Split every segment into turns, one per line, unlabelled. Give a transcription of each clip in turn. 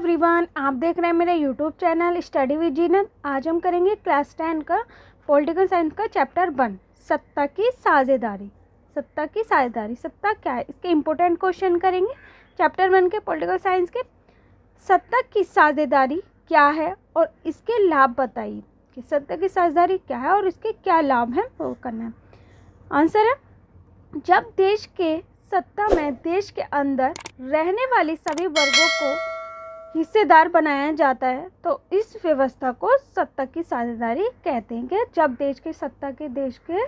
Everyone, आप देख रहे हैं मेरे यूट्यूब चैनल स्टडी विद जीनत। आज हम करेंगे क्लास 10 का पॉलिटिकल साइंस का चैप्टर 1, सत्ता की साझेदारी। सत्ता की साझेदारी, सत्ता क्या है, इसके इम्पोर्टेंट क्वेश्चन करेंगे चैप्टर 1 के पॉलिटिकल साइंस के। सत्ता की साझेदारी क्या है और इसके लाभ बताइए कि सत्ता की साझेदारी क्या है और इसके क्या लाभ हैं, वो करना है। आंसर है, जब देश के सत्ता में देश के अंदर रहने वाली सभी वर्गों को हिस्सेदार बनाया जाता है तो इस व्यवस्था को सत्ता की साझेदारी कहते हैं। कि जब देश के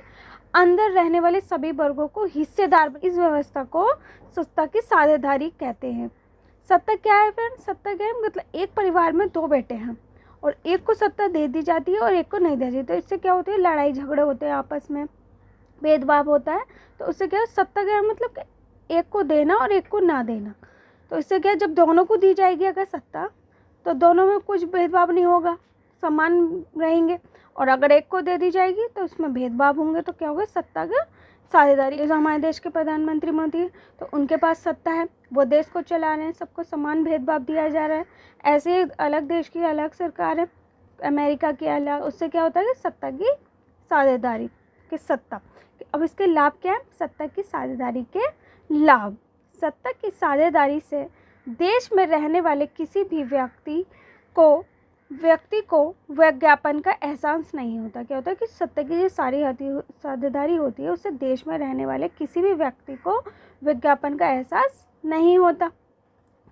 अंदर रहने वाले सभी वर्गों को हिस्सेदार, इस व्यवस्था को सत्ता की साझेदारी कहते हैं। सत्ता क्या है फ्रेंड? सत्ता क्या है, मतलब एक परिवार में दो बेटे हैं और एक को सत्ता दे दी जाती है और एक को नहीं दी जाती, तो इससे क्या होती है, लड़ाई झगड़े होते हैं, आपस में भेदभाव होता है। तो उससे क्या है, सत्ता क्या है, मतलब कि एक को देना और एक को ना देना। तो इससे क्या है, जब दोनों को दी जाएगी अगर सत्ता, तो दोनों में कुछ भेदभाव नहीं होगा, समान रहेंगे। और अगर एक को दे दी जाएगी तो उसमें भेदभाव होंगे, तो क्या होगा, सत्ता का साझेदारी। जो हमारे देश के प्रधानमंत्री मोदी है, तो उनके पास सत्ता है, वो देश को चला रहे हैं, सबको समान भेदभाव दिया जा रहा है। ऐसे ही अलग देश की अलग सरकार है, अमेरिका की अलग, उससे क्या होता है कि सत्ता की साझेदारी की सत्ता। अब इसके लाभ क्या है, सत्ता की साझेदारी के लाभ। सत्ता की साझेदारी से देश में रहने वाले किसी भी व्यक्ति को विज्ञापन का एहसास नहीं होता। क्या होता है कि सत्ता की जो साझेदारी होती है, उससे देश में रहने वाले किसी भी व्यक्ति को विज्ञापन का एहसास नहीं होता।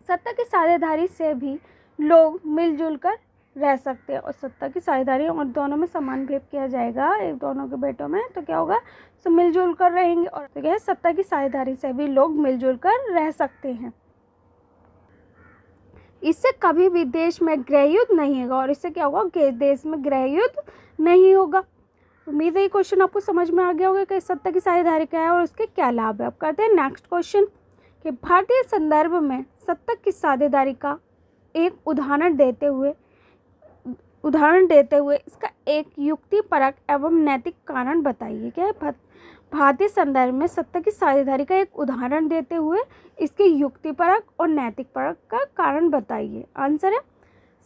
सत्ता की साझेदारी से भी लोग मिलजुल कर रह सकते हैं और सत्ता की साझेदारी और दोनों में समान भेद किया जाएगा, एक दोनों के बेटों में, तो क्या होगा, सब मिलजुल कर रहेंगे। और तो क्या है, सत्ता की साझेदारी से भी लोग मिलजुल कर रह सकते हैं। इससे कभी भी देश में गृहयुद्ध नहीं होगा और इससे क्या होगा कि देश में गृहयुद्ध नहीं होगा। उम्मीद है ये क्वेश्चन आपको समझ में आ गया होगा कि सत्ता की साझेदारी क्या है और उसके क्या लाभ है। अब करते हैं नेक्स्ट क्वेश्चन कि भारतीय संदर्भ में सत्ता की साझेदारी का एक उदाहरण देते हुए इसका एक युक्तिपरक एवं नैतिक कारण बताइए। क्या है, भारतीय संदर्भ में सत्ता की साझेदारी का एक उदाहरण देते हुए इसके युक्तिपरक और नैतिक परक का कारण बताइए। आंसर है,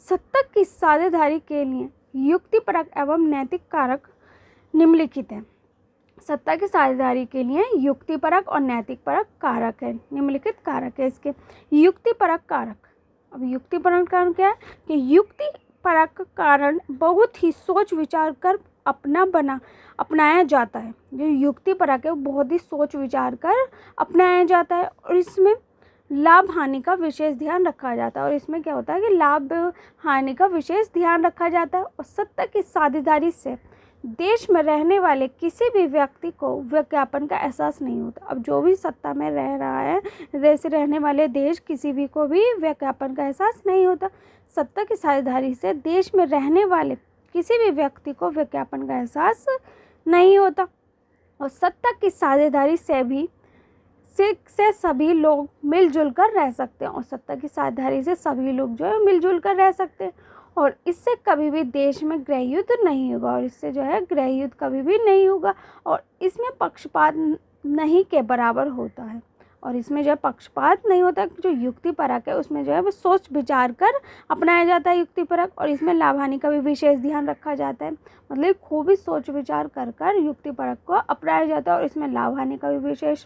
सत्ता की साझेदारी के लिए युक्तिपरक एवं नैतिक कारक निम्नलिखित है। सत्ता की साझेदारी के लिए युक्तिपरक और नैतिक परक कारक है, निम्नलिखित कारक है इसके। युक्तिपरक कारक, अब युक्तिपरक कारण क्या है कि युक्तिपरक कारण बहुत ही सोच विचार कर अपनाया जाता है। जो युक्तिपरक है वो बहुत ही सोच विचार कर अपनाया जाता है और इसमें लाभ हानि का विशेष ध्यान रखा जाता है। और इसमें क्या होता है कि लाभ हानि का विशेष ध्यान रखा जाता है। और सत्ता की साझेदारी से देश में रहने वाले किसी भी व्यक्ति को विज्ञापन का एहसास नहीं होता। अब जो भी सत्ता में रह रहा है, देश रहने वाले देश, किसी भी को भी विज्ञापन का एहसास नहीं होता। सत्ता की साझेदारी से देश में रहने वाले किसी भी व्यक्ति को विज्ञापन का एहसास नहीं होता और सत्ता की साझेदारी से सभी लोग मिलजुल कर रह सकते हैं। और सत्ता की साझेदारी से सभी लोग जो है मिलजुल कर रह सकते हैं और इससे कभी भी देश में गृहयुद्ध नहीं होगा और इससे जो है गृहयुद्ध कभी भी नहीं होगा और इसमें पक्षपात नहीं के बराबर होता है। और इसमें जो है पक्षपात नहीं होता, जो युक्तिपरक है उसमें जो है वो सोच विचार कर अपनाया जाता है युक्तिपरक, और इसमें लाभ हानि का भी विशेष ध्यान रखा जाता है। मतलब खूब ही सोच विचार कर युक्तिपरक को अपनाया जाता है और इसमें लाभ हानि का भी विशेष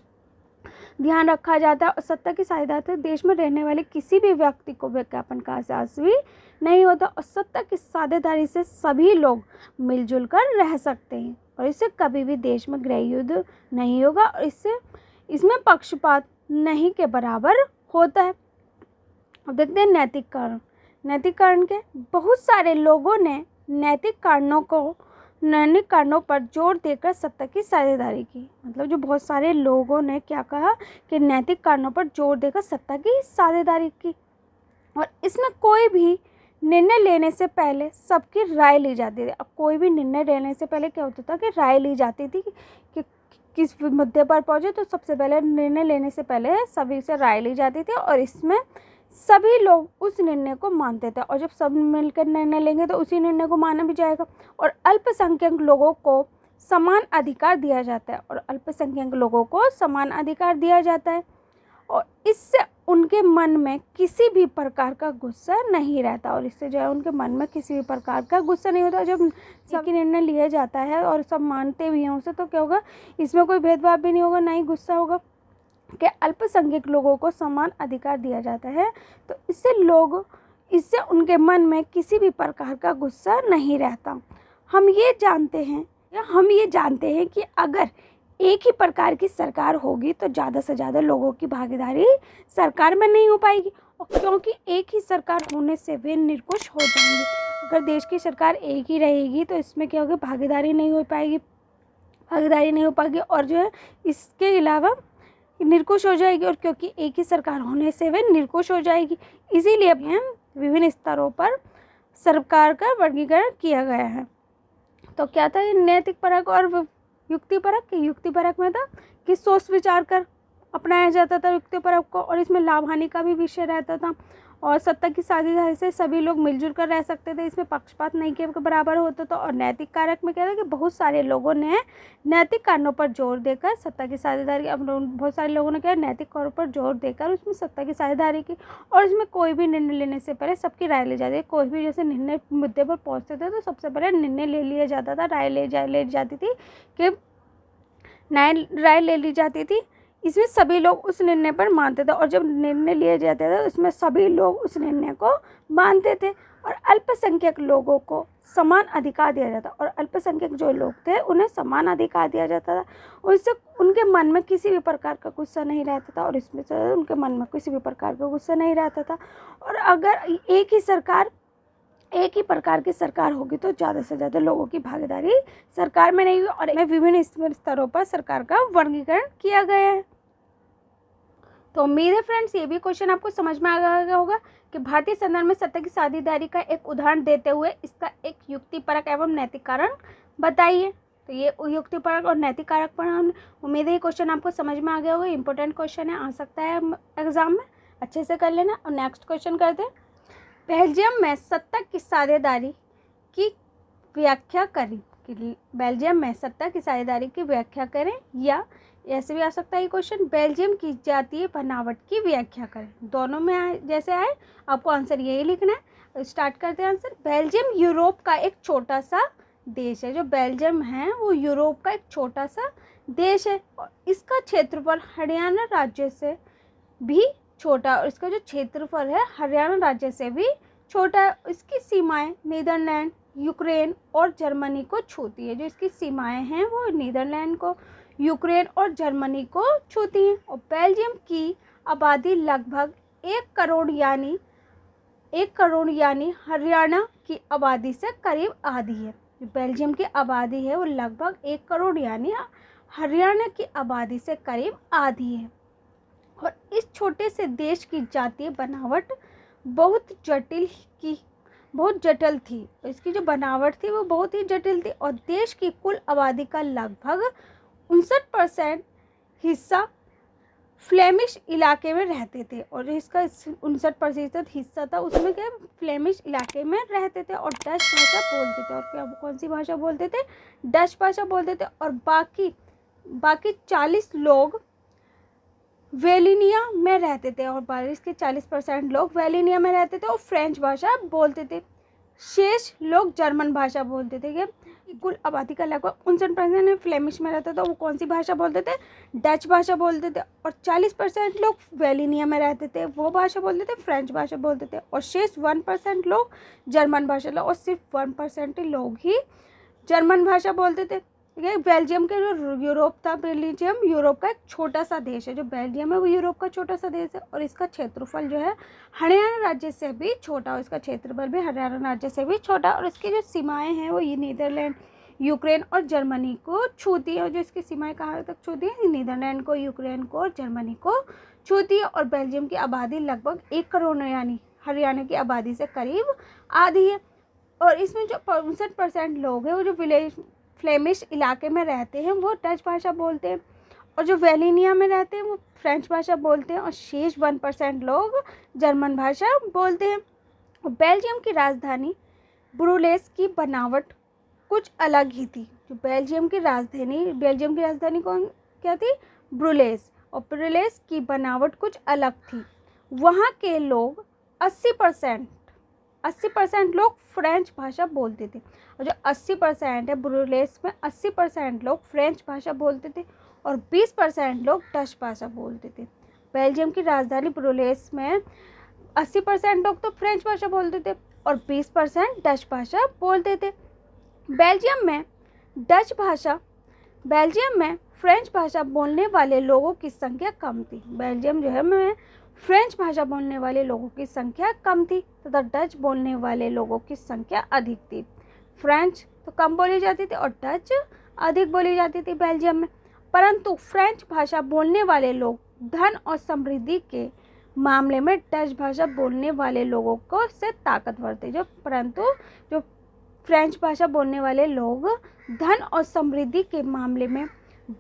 ध्यान रखा जाता है। और सत्ता की साझेदारी से देश में रहने वाले किसी भी व्यक्ति को विज्ञापन का एहसास भी नहीं होता और सत्ता की साझेदारी से सभी लोग मिलजुल कर रह सकते हैं और इससे कभी भी देश में गृहयुद्ध नहीं होगा और इसमें पक्षपात नहीं के बराबर होता है। अब देखते हैं नैतिक कारण। नैतिक कारण के, बहुत सारे लोगों ने नैतिक कारणों पर जोर देकर सत्ता की साझेदारी की। मतलब जो बहुत सारे लोगों ने क्या कहा कि नैतिक कारणों पर जोर देकर सत्ता की साझेदारी की और इसमें कोई भी निर्णय लेने से पहले सबकी राय ली जाती थी। अब कोई भी निर्णय लेने से पहले क्या होता था कि राय ली जाती थी कि किस मुद्दे पर पहुंचे, तो सबसे पहले निर्णय लेने से पहले सभी से राय ली जाती थी और इसमें सभी लोग उस निर्णय को मानते थे और जब सब मिलकर निर्णय लेंगे तो उसी निर्णय को माना भी जाएगा। और अल्पसंख्यक लोगों को समान अधिकार दिया जाता है और इससे उनके मन में किसी भी प्रकार का गुस्सा नहीं रहता, और इससे जो है उनके मन में किसी भी प्रकार का गुस्सा नहीं होता। जब सबकी निर्णय लिया जाता है और सब मानते भी हैं उसे, तो क्या होगा, इसमें कोई भेदभाव भी नहीं होगा, ना ही गुस्सा होगा कि अल्पसंख्यक लोगों को समान अधिकार दिया जाता है। तो इससे उनके मन में किसी भी प्रकार का गुस्सा नहीं रहता। हम ये जानते हैं कि अगर एक ही प्रकार की सरकार होगी तो ज़्यादा से ज़्यादा लोगों की भागीदारी सरकार में नहीं हो पाएगी, और क्योंकि एक ही सरकार होने से वे निरंकुश हो जाएंगे। अगर देश की सरकार एक ही रहेगी तो इसमें क्या होगा, भागीदारी नहीं हो पाएगी और जो है इसके अलावा निरंकुश हो जाएगी, और क्योंकि एक ही सरकार होने से वे निरंकुश हो जाएगी। इसीलिए विभिन्न स्तरों पर सरकार का वर्गीकरण किया गया है। तो क्या था, नैतिक परक और युक्ति परक में था कि सोच विचार कर अपनाया जाता था युक्ति परक को, और इसमें लाभ हानि का भी विषय रहता था, और सत्ता की साझेदारी से सभी लोग मिलजुल कर रह सकते थे, इसमें पक्षपात नहीं के बराबर होता था। और नैतिक कारक में क्या था कि बहुत सारे लोगों ने नैतिक कारणों पर जोर देकर सत्ता की साझेदारी, बहुत सारे लोगों ने क्या नैतिक कारणों पर जोर देकर उसमें सत्ता की साझेदारी की, और इसमें कोई भी निर्णय लेने से पहले सबकी राय ली जाती है। कोई भी जैसे निर्णय मुद्दे पर पहुँचते थे तो सबसे पहले निर्णय ले लिया जाता था, राय ले ली जाती थी। इसमें सभी लोग उस निर्णय पर मानते थे, और जब निर्णय लिए जाते थे तो इसमें सभी लोग उस निर्णय को मानते थे, और अल्पसंख्यक लोगों को समान अधिकार दिया जाता, और अल्पसंख्यक जो लोग थे उन्हें समान अधिकार दिया जाता था। उससे उनके मन में किसी भी प्रकार का गुस्सा नहीं रहता था, और इसमें से उनके मन में किसी भी प्रकार का गुस्सा नहीं रहता था। और अगर एक ही प्रकार की सरकार होगी तो ज़्यादा से ज़्यादा लोगों की भागीदारी सरकार में नहीं हुई, और विभिन्न स्तरों पर सरकार का वर्गीकरण किया गया है। तो उम्मीद है फ्रेंड्स ये भी क्वेश्चन आपको समझ में आ गया होगा कि भारतीय संदर्भ में सत्ता की साझेदारी का एक उदाहरण देते हुए इसका एक युक्तिपरक एवं नैतिक कारण बताइए। तो ये युक्तिपरक और नैतिक कारक पर हम उम्मीद है ये क्वेश्चन आपको समझ में आ गया होगा। इंपॉर्टेंट क्वेश्चन है, आ सकता है एग्जाम में, अच्छे से कर लेना। और नेक्स्ट क्वेश्चन करते हैं, बेल्जियम में सत्ता की साझेदारी की व्याख्या करें। बेल्जियम में सत्ता की साझेदारी की व्याख्या करें, या ऐसे भी आ सकता है ये क्वेश्चन, बेल्जियम की जातीय बनावट की व्याख्या करें। दोनों में जैसे आए आपको आंसर यही लिखना है। स्टार्ट करते हैं आंसर। बेल्जियम यूरोप का एक छोटा सा देश है। जो बेल्जियम है वो यूरोप का एक छोटा सा देश है, और इसका क्षेत्रफल हरियाणा राज्य से भी छोटा, और इसका जो क्षेत्रफल है हरियाणा राज्य से भी छोटा है। इसकी सीमाएं नीदरलैंड, यूक्रेन और जर्मनी को छूती है। जो इसकी सीमाएं हैं वो नीदरलैंड को, यूक्रेन और जर्मनी को छूती हैं। और बेल्जियम की आबादी लगभग 1 करोड़ यानी हरियाणा की आबादी से करीब आधी है। जो बेल्जियम की आबादी है वो लगभग 1 करोड़ यानी हरियाणा की आबादी से करीब आधी है। और इस छोटे से देश की जातीय बनावट बहुत जटिल थी। इसकी जो बनावट थी वो बहुत ही जटिल थी, और देश की कुल आबादी का लगभग 59% हिस्सा फ्लेमिश इलाके में रहते थे, और जो इसका 59% हिस्सा था उसमें क्या फ्लेमिश इलाके में रहते थे और डच भाषा बोलते थे। और क्या कौन सी भाषा बोलते थे? डच भाषा बोलते थे। और बाकी 40 लोग वेलिनिया में रहते थे, और बारिश के 40% लोग वेलिनिया में रहते थे और फ्रेंच भाषा बोलते थे। शेष लोग जर्मन भाषा बोलते थे। कुल आबादी का लगभग 59% फ्लेमिश में रहता था, वो कौन सी भाषा बोलते थे? डच भाषा बोलते थे। और 40% लोग वेलिनिया में रहते थे, वो भाषा बोलते थे फ्रेंच भाषा बोलते थे। और शेष 1% लोग जर्मन भाषा, और सिर्फ 1% लोग ही जर्मन भाषा बोलते थे। बेल्जियम के जो यूरोप था, बेल्जियम यूरोप का एक छोटा सा देश है। जो बेल्जियम है वो यूरोप का छोटा सा देश है, और इसका क्षेत्रफल जो है हरियाणा राज्य से भी छोटा, और इसका क्षेत्रफल भी हरियाणा राज्य से भी छोटा। और इसकी जो सीमाएं हैं वो ये नीदरलैंड, यूक्रेन और जर्मनी को छूती है। और जो इसकी सीमाएं कहाँ तक छूती है? नीदरलैंड को, यूक्रेन को और जर्मनी को छूती है। और बेल्जियम की आबादी लगभग 1 करोड़ यानी हरियाणा की आबादी से करीब आधी है। और इसमें जो 59% लोग हैं वो जो फ्लेमिश इलाके में रहते हैं वो डच भाषा बोलते हैं, और जो वेलिनिया में रहते हैं वो फ्रेंच भाषा बोलते हैं, और शेष 1% लोग जर्मन भाषा बोलते हैं। और बेल्जियम की राजधानी ब्रुसेल्स की बनावट कुछ अलग ही थी। जो बेल्जियम की राजधानी कौन क्या थी? ब्रुसेल्स। और ब्रुलेस की बनावट कुछ अलग थी। वहाँ के लोग 80% लोग फ्रेंच भाषा बोलते थे, और जो 80% है ब्रुलेस में 80% लोग फ्रेंच भाषा बोलते थे और 20% लोग डच भाषा बोलते थे। बेल्जियम की राजधानी ब्रुलेस में 80% लोग तो फ्रेंच भाषा बोलते थे और 20% डच भाषा बोलते थे। बेल्जियम में फ्रेंच भाषा बोलने वाले लोगों की संख्या कम थी। बेल्जियम जो है में फ्रेंच भाषा बोलने वाले लोगों की संख्या कम थी तथा डच बोलने वाले लोगों की संख्या अधिक थी। फ्रेंच तो कम बोली जाती थी और डच अधिक बोली जाती थी बेल्जियम में। परंतु फ्रेंच भाषा बोलने वाले लोग धन और समृद्धि के मामले में डच भाषा बोलने वाले लोगों को से ताकतवर थे। जो फ्रेंच भाषा बोलने वाले लोग धन और समृद्धि के मामले में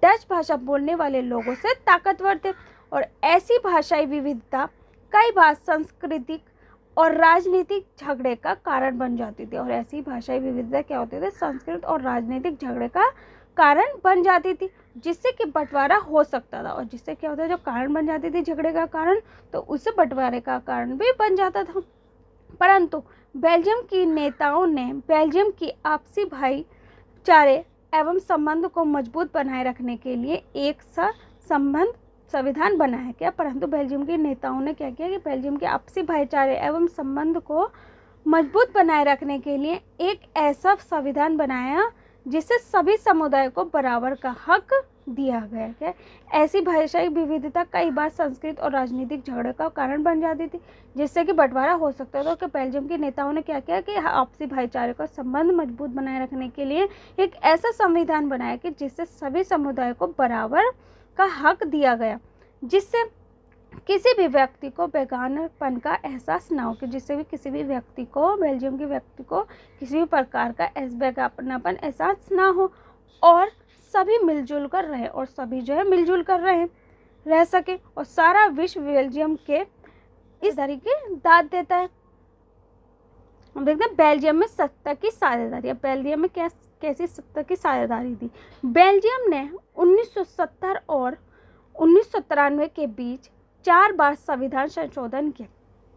डच भाषा बोलने वाले लोगों से ताकतवर थे, और ऐसी भाषाई विविधता कई बार सांस्कृतिक और राजनीतिक झगड़े का कारण बन जाती थी। और ऐसी भाषाई विविधता क्या होती थी? सांस्कृतिक और राजनीतिक झगड़े का कारण बन जाती थी, जिससे कि बंटवारा हो सकता था। और जिससे क्या होता है, जो कारण बन जाती थी झगड़े का कारण, तो उससे बंटवारे का कारण भी बन जाता था। परंतु बेल्जियम की नेताओं ने बेल्जियम की आपसी भाईचारे एवं संबंध को मजबूत बनाए रखने के लिए एक संविधान बनाया गया। परंतु बेल्जियम के नेताओं ने क्या किया कि बेल्जियम के आपसी भाईचारे एवं संबंध को मजबूत बनाए रखने के लिए एक ऐसा संविधान बनाया जिससे सभी समुदाय को बराबर का हक दिया गया है। ऐसी भाषाई विविधता कई बार सांस्कृतिक और राजनीतिक झगड़े का कारण बन जाती थी, जिससे कि बंटवारा हो सकता था। कि बेल्जियम के नेताओं ने क्या किया कि आपसी भाईचारे का संबंध मजबूत बनाए रखने के लिए एक ऐसा संविधान बनाया कि जिससे सभी समुदाय को बराबर का हक दिया गया, जिससे किसी भी व्यक्ति को बेगानापन का एहसास ना हो, कि जिससे भी किसी भी व्यक्ति को, बेल्जियम के व्यक्ति को किसी भी प्रकार का बेगानापन एहसास ना हो, और सभी मिलजुल कर रहे, और सभी जो है मिलजुल कर रह सके, और सारा विश्व बेल्जियम के इस तरीके दाद देता है। हम देखते हैं बेल्जियम में सत्ता की साझेदारी। बेल्जियम में कैसी सत्ता की साझेदारी थी? बेल्जियम ने 1970 और 1993 के बीच 4 बार संविधान संशोधन किया।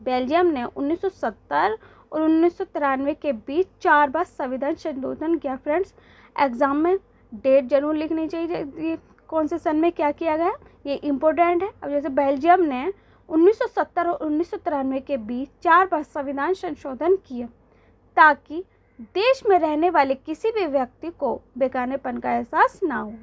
बेल्जियम ने 1970 और 1993 के बीच 4 बार संविधान संशोधन किया। फ्रेंड्स, एग्जाम में डेट जरूर लिखनी चाहिए, ये कौन से सन में क्या किया गया, ये इम्पोर्टेंट है। अब जैसे बेल्जियम ने 1970 और 1993 के बीच 4 बार संविधान संशोधन किया, ताकि देश में रहने वाले किसी भी व्यक्ति को बेगानेपन का एहसास ना हो,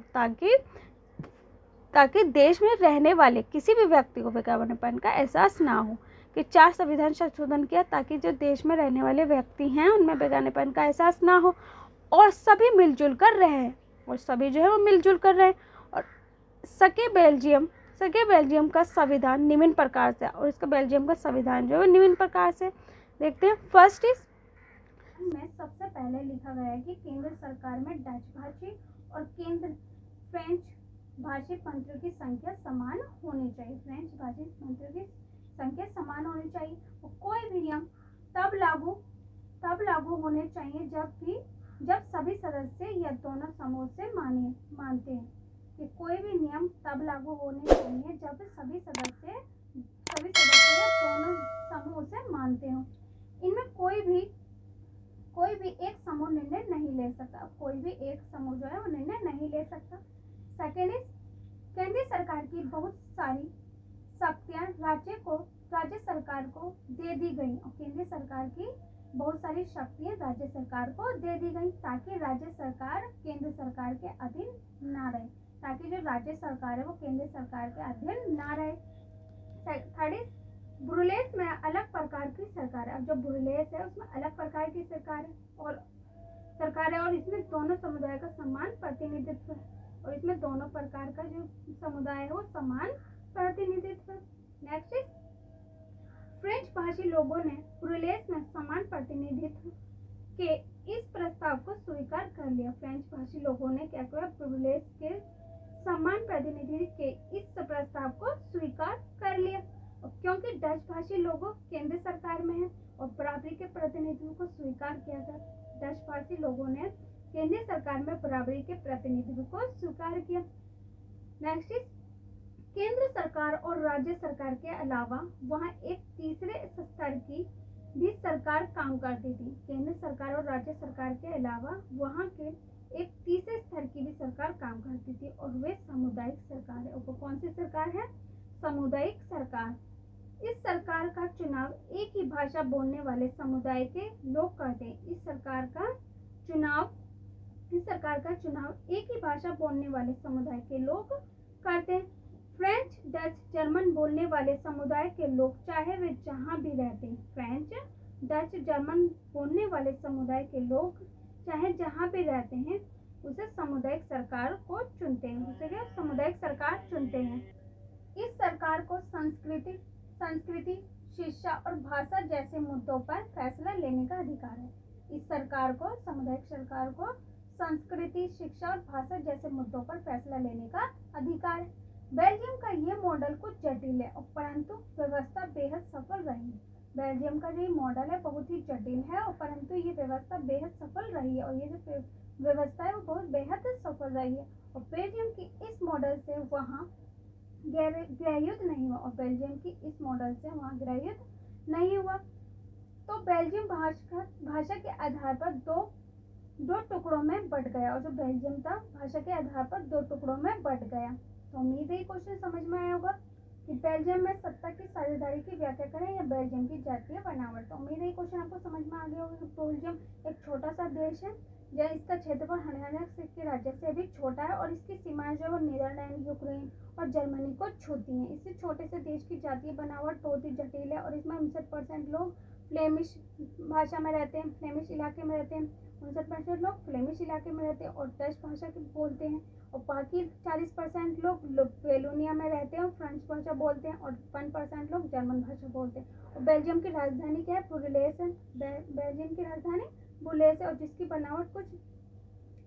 ताकि देश में रहने वाले किसी भी व्यक्ति को बेगानेपन का एहसास ना हो। कि 4 संविधान संशोधन किया ताकि जो देश में रहने वाले व्यक्ति हैं उनमें बेगानेपन का एहसास ना हो, और सभी मिलजुल कर रहे, और सभी जो है वो मिलजुल कर रहे। और सके बेल्जियम का संविधान निम्न प्रकार से, और इसका बेल्जियम का संविधान जो है निम्न प्रकार से देखते हैं। फर्स्ट इज में सबसे पहले लिखा गया है कि केंद्र सरकार में डच भाषी और केंद्र फ्रेंच भाषी मंत्रियों की संख्या समान होनी चाहिए। फ्रेंच भाषी मंत्रियों की संख्या समान होनी चाहिए। और कोई भी नियम तब लागू होने चाहिए जब सभी सदस्य या दोनों समूह से मानते हैं। कि कोई भी नियम तब लागू होने चाहिए जब सभी सदस्य या दोनों समूह से मानते हों। इनमें कोई भी एक समूह निर्णय नहीं ले सकता। कोई भी एक समूह जो है वो निर्णय नहीं ले सकता। सेकेंड इज केंद्रीय सरकार की बहुत सारी शक्तियां राज्य सरकार को दे दी गई, और केंद्रीय सरकार की बहुत सारी शक्तियां राज्य सरकार को दे दी गई, ताकि राज्य सरकार केंद्र सरकार के अधीन ना रहे, ताकि जो राज्य सरकार है वो केंद्र सरकार के अधीन ना रहे। थर्ड इज ब्रुलेस में अलग प्रकार की सरकार है। अब जो ब्रुलेस है उसमें अलग प्रकार की सरकार है, और इसमें दोनों समुदाय का समान प्रतिनिधित्व है, और इसमें दोनों प्रकार का जो समुदाय है वो समान प्रतिनिधित्व। नेक्स्ट इज फ्रेंच भाषी लोगों ने ब्रुलेस में समान प्रतिनिधित्व के इस प्रस्ताव को स्वीकार कर लिया। फ्रेंच भाषी लोगों ने क्या किया? ब्रुलेस के समान प्रतिनिधित्व के इस प्रस्ताव को स्वीकार कर लिया। क्योंकि डच भाषी लोगों केंद्र सरकार में है और बराबरी के प्रतिनिधित्व को स्वीकार किया था। डच भाषी लोगों ने केंद्रीय सरकार में बराबरी के प्रतिनिधित्व को स्वीकार किया। नेक्स्ट इज केंद्र सरकार और राज्य सरकार के अलावा वहाँ एक तीसरे स्तर की भी सरकार काम करती थी। केंद्र सरकार और राज्य सरकार के अलावा वहाँ के एक तीसरे स्तर की भी सरकार काम करती थी और वे सामुदायिक सरकार है। और वो कौन सी सरकार है? सामुदायिक सरकार। इस सरकार का चुनाव एक ही भाषा बोलने वाले समुदाय के लोग करते हैं। इस सरकार का चुनाव एक ही भाषा बोलने वाले समुदाय के लोग करते हैं। फ्रेंच, डच, जर्मन बोलने वाले समुदाय के लोग चाहे वे जहाँ भी रहते हैं, फ्रेंच, डच, जर्मन बोलने वाले समुदाय के लोग चाहे जहाँ भी रहते हैं, उसे सामुदायिक सरकार को चुनते हैं। उसे क्या? सामुदायिक सरकार चुनते हैं। इस सरकार को संस्कृति, शिक्षा और भाषा जैसे मुद्दों पर फैसला लेने का अधिकार है। इस सरकार को, सामुदायिक सरकार को, संस्कृति, शिक्षा और भाषा जैसे मुद्दों पर फैसला लेने का अधिकार है। बेल्जियम का ये मॉडल कुछ जटिल है और परंतु व्यवस्था बेहद सफल रही है। बेल्जियम का जो मॉडल है बहुत ही जटिल है और परंतु ये व्यवस्था बेहद सफल रही है और ये जो व्यवस्था है वो बहुत बेहद सफल रही है। और बेल्जियम की इस मॉडल से वहाँ गृहयुद्ध नहीं हुआ और बेल्जियम की इस मॉडल से वहाँ गृहयुद्ध नहीं हुआ। तो बेल्जियम भाषा के आधार पर दो टुकड़ों में बट गया और जो बेल्जियम था भाषा के आधार पर दो टुकड़ों में बट गया। तो उम्मीद है ये क्वेश्चन समझ में आया होगा कि बेल्जियम में सत्ता की साझेदारी की व्याख्या करें या बेल्जियम की जातीय बनावट। तो उम्मीद है ये क्वेश्चन आपको समझ में आ गया होगा कि बेल्जियम एक छोटा सा देश है जहाँ इसका क्षेत्रफल हरियाणा के राज्य से भी छोटा है और इसकी सीमाएं जो है नीदरलैंड, यूक्रेन और जर्मनी को छूती हैं। इससे छोटे से देश की जातीय बनावट बहुत ही जटिल है और इसमें 59% लोग फ्लेमिश भाषा में रहते हैं, फ्लेमिश इलाके में रहते हैं। 59% लोग फ्लेमिश इलाके में रहते हैं और डच भाषा के बोलते हैं और बाकी 40% लोग वेलोनिया में रहते हैं और फ्रेंच भाषा बोलते हैं और 1% लोग जर्मन भाषा बोलते हैं। और बेल्जियम की राजधानी क्या है? बुरेलेस है। बेल्जियम की राजधानी बुरेलेस है और जिसकी बनावट कुछ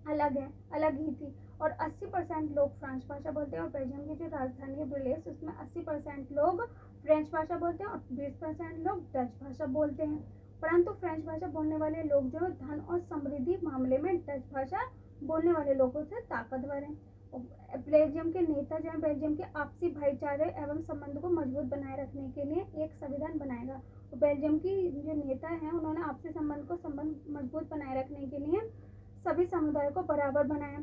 अलग ही थी। और 80% लोग फ्रेंच भाषा बोलते हैं और बेल्जियम की जो राजधानी है बुरेलेस उसमें 80% लोग फ्रेंच भाषा बोलते हैं और 20% लोग डच भाषा बोलते हैं। परंतु फ्रेंच भाषा बोलने वाले लोग जो धन और समृद्धि मामले में डच भाषा बोलने वाले लोगों से ताकतवर हैं। बेल्जियम के नेता जो है बेल्जियम के आपसी भाईचारे एवं संबंध को मजबूत बनाए रखने के लिए एक संविधान बनाएगा। और बेल्जियम की जो नेता हैं उन्होंने आपसी संबंध मजबूत बनाए रखने के लिए सभी समुदायों को बराबर बनाया,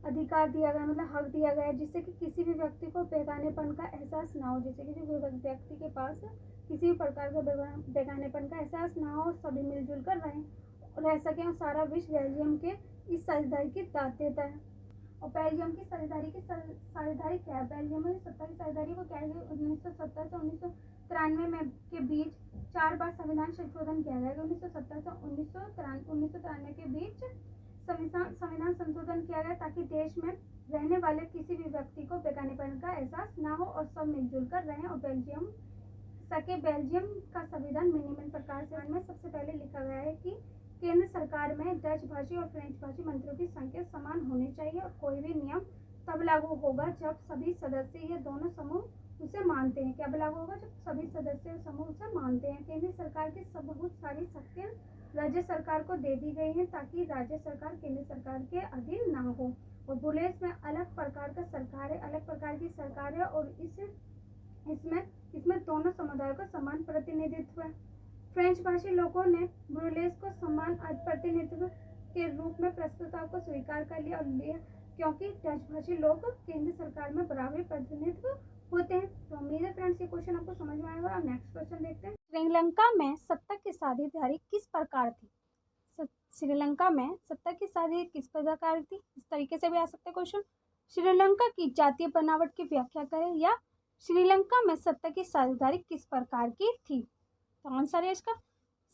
अधिकार दिया गया, मतलब हक दिया गया, जिससे कि किसी भी व्यक्ति को बेगानेपन का एहसास ना हो, जिससे कि जो व्यक्ति के पास किसी भी प्रकार का बेगानेपन का एहसास ना हो, सभी मिलजुल कर रह सकें और सारा विश्व बेल्जियम के इस साझेदारी की दाद देता है। और बेल्जियम की साझेदारी क्या है? बेल्जियम में सत्ता की साझेदारी को क्या है? 1970 से 1993 में के बीच 4 बार संविधान संशोधन किया गया। 1970 से 1993 के बीच संविधान संशोधन किया गया ताकि देश में रहने वाले किसी भी व्यक्ति को बेगानेपन का एहसास ना हो और सब मिलजुल कर रहें। और बेल्जियम का संविधान में निम्न प्रकार से में सबसे पहले लिखा गया है कि केंद्र सरकार में डच भाषी और फ्रेंच भाषी मंत्रियों की संख्या समान होनी चाहिए और कोई भी नियम तब लागू होगा जब सभी सदस्य ये दोनों समूह उसे मानते हैं। कब लागू होगा? जब सभी सदस्य समूह उसे मानते हैं। केंद्र सरकार की बहुत सारी शक्तियां राज्य सरकार को दे दी गई हैं ताकि राज्य सरकार केंद्र सरकार के अधीन ना हो। और बुरेलेस में अलग प्रकार की सरकार है और इसमें दोनों समुदायों का समान प्रतिनिधित्व है। फ्रेंच भाषी लोगों ने बुरेलेस को समान प्रतिनिधित्व के रूप में प्रस्ताव को स्वीकार कर लिया क्योंकि डच भाषी लोग केंद्र सरकार में बराबरी प्रतिनिधित्व होते हैं। तो उम्मीद है फ्रेंड्स ये क्वेश्चन आपको समझ में आएगा। अब नेक्स्ट क्वेश्चन देखते हैं। श्रीलंका में सत्ता की साझेदारी किस प्रकार थी? श्रीलंका में सत्ता की साझेदारी किस प्रकार थी? इस तरीके से भी आ सकते क्वेश्चन। श्रीलंका की जातीय बनावट की व्याख्या करें या श्रीलंका में सत्ता की साझेदारी किस प्रकार की थी? तो आंसर है इसका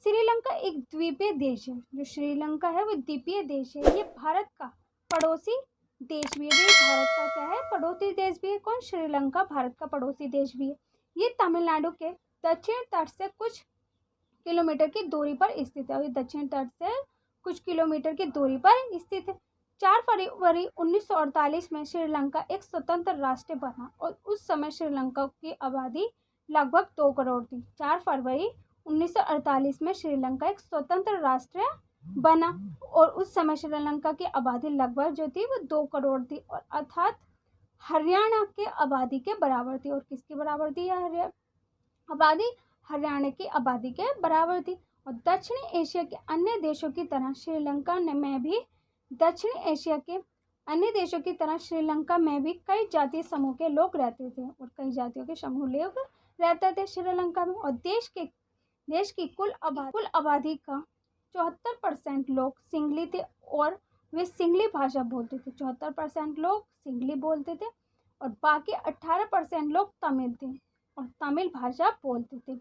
श्रीलंका एक द्वीपीय देश है। जो श्रीलंका है वो द्वीपीय देश है। ये भारत का पड़ोसी देश भी है। भारत का क्या है? पड़ोसी देश भी है। कौन? श्रीलंका भारत का पड़ोसी देश भी है। ये तमिलनाडु के दक्षिण तट से कुछ किलोमीटर की दूरी पर स्थित है। ये दक्षिण तट से कुछ किलोमीटर की दूरी पर स्थित है। 4 फरवरी 1948 में श्रीलंका एक स्वतंत्र राष्ट्र बना और उस समय श्रीलंका की आबादी लगभग 2 करोड़ थी। 4 फरवरी 1948 में श्रीलंका एक स्वतंत्र राष्ट्र बना और उस समय श्रीलंका की आबादी लगभग जो थी वो 2 करोड़ थी और अर्थात हरियाणा के आबादी के बराबर थी। और किसके बराबर थी यह आबादी? हरियाणा की आबादी के बराबर थी। और दक्षिणी एशिया के अन्य देशों की तरह श्रीलंका में भी कई जातीय समूह के लोग रहते थे और कई जातियों के समूह लोग रहते थे श्रीलंका में। और देश की कुल आबादी का 74% लोग सिंगली थे और वे सिंगली भाषा बोलते थे। 74% लोग सिंगली बोलते थे और बाकी 18% लोग तमिल थे और तमिल भाषा बोलते थे।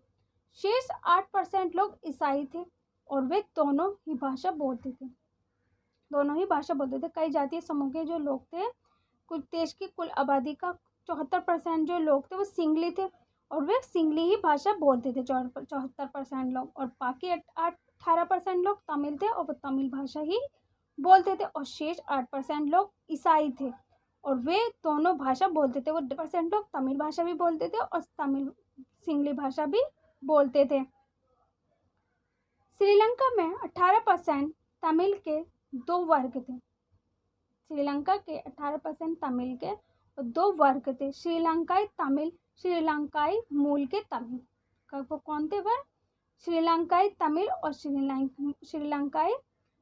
शेष 8% लोग ईसाई थे और वे दोनों ही भाषा बोलते थे। कई जातीय समूह के जो लोग थे, कुछ देश की कुल आबादी का 74% जो लोग थे वो सिंगली थे और वे सिंगली ही भाषा बोलते थे 74% लोग। और बाकी 18% लोग तमिल थे और वो तमिल भाषा ही बोलते थे। और शेष 8% लोग ईसाई थे और वे दोनों भाषा बोलते थे। वो 8% लोग तमिल भाषा भी बोलते थे और तमिल सिंगली भाषा भी बोलते थे। श्रीलंका में 18% तमिल के 2 वर्ग थे। श्रीलंका के 18% तमिल के और 2 वर्ग थे। श्रीलंकाई तमिल, श्रीलंकाई मूल के तमिल। वो कौन थे वह? श्रीलंकाई तमिल और श्रीलंकाई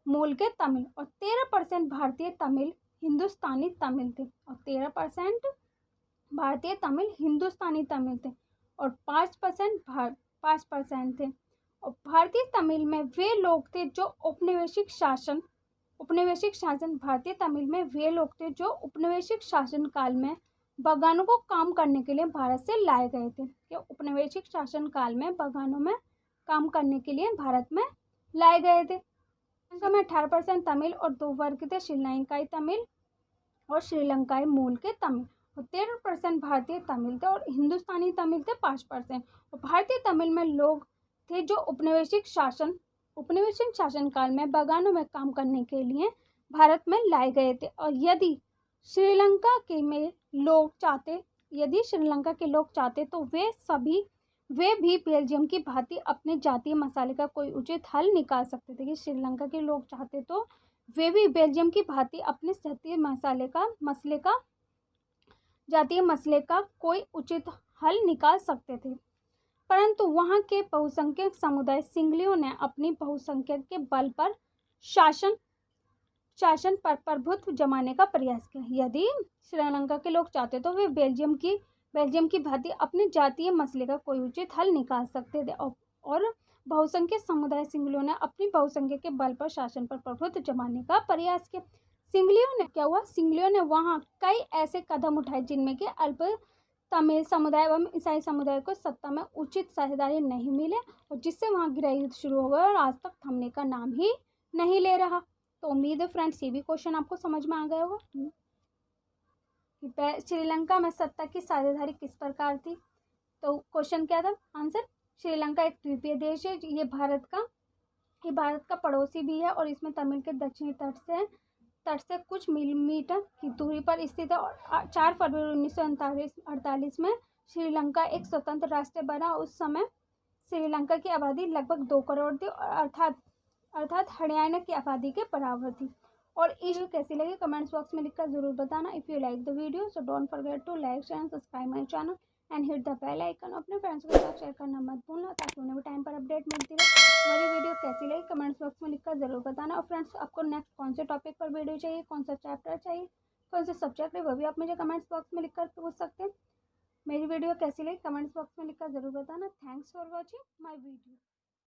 मूल के तमिल। और 13% भारतीय तमिल हिंदुस्तानी तमिल थे। और 13% भारतीय तमिल हिंदुस्तानी तमिल थे और 5% थे। और भारतीय तमिल में वे लोग थे जो औपनिवेशिक शासन भारतीय तमिल में वे लोग थे जो औपनिवेशिक शासन काल में बागानों को काम करने के लिए भारत से लाए गए थे। कि औपनिवेशिक शासन काल में बागानों में काम करने के लिए भारत में लाए गए थे। में 18% तमिल और 2 वर्ग थे, श्रीलंकाई तमिल और श्रीलंकाई मूल के तमिल। और 13% भारतीय तमिल थे और हिंदुस्तानी तमिल थे 5%। और भारतीय तमिल में लोग थे जो औपनिवेशिक शासन काल में बागानों में काम करने के लिए भारत में लाए गए थे। और यदि श्रीलंका के लोग चाहते तो वे भी बेल्जियम की भांति अपने जातीय मसले का कोई उचित हल निकाल सकते थे। कि श्रीलंका के लोग चाहते तो वे भी बेल्जियम की भांति अपने जातीय मसले का कोई उचित हल निकाल सकते थे। परंतु वहां के बहुसंख्यक समुदाय सिंगलियों ने अपनी बहुसंख्यक के बल पर शासन पर प्रभुत्व जमाने का प्रयास किया। यदि श्रीलंका के लोग चाहते तो वे बेल्जियम की भांति अपने जातीय मसले का कोई उचित हल निकाल सकते थे। और बहुसंख्यक समुदाय सिंगलियों ने अपनी बहुसंख्यक के बल पर शासन पर प्रभुत्व जमाने का प्रयास किया। सिंगलियों ने वहां कई ऐसे कदम उठाए जिनमें कि अल्प तमिल समुदाय एवं ईसाई समुदाय को सत्ता में उचित साझेदारी नहीं मिले और जिससे वहां गृहयुद्ध शुरू हो गया और आज तक थमने का नाम ही नहीं ले रहा। तो उम्मीद है फ्रेंड्स ये भी क्वेश्चन आपको समझ में आ गया होगा कि श्रीलंका में सत्ता की साझेदारी किस प्रकार थी। तो क्वेश्चन क्या था? आंसर, श्रीलंका एक द्वीपीय देश है। ये भारत का पड़ोसी भी है और इसमें तमिल के दक्षिणी तट से कुछ मिलीमीटर की दूरी पर स्थित है। और 4 फरवरी 1948 में श्रीलंका एक स्वतंत्र राष्ट्र बना। उस समय श्रीलंका की आबादी लगभग 2 करोड़ थी और अर्थात हरियाणा की आबादी के बराबर थी। और इस वीडियो कैसी लगी कमेंट्स बॉक्स में लिखकर जरूर बताना। If you like the video so don't forget to like share and subscribe my channel and hit the bell icon. अपने फ्रेंड्स के साथ शेयर करना मत भूलना ताकि उन्हें भी टाइम पर अपडेट मिलती रहे। हमारी वीडियो कैसी लगी कमेंट्स बॉक्स में लिखकर जरूर बताना। और फ्रेंड्स आपको नेक्स्ट कौन से टॉपिक पर वीडियो चाहिए, कौन सा चैप्टर चाहिए, कौन सा सब्जेक्ट है, वो भी आप मुझे कमेंट्स बॉक्स में लिखकर पूछ सकते हैं। मेरी वीडियो कैसी लगी कमेंट्स बॉक्स में लिखकर जरूर बताना। Thanks for watching my video.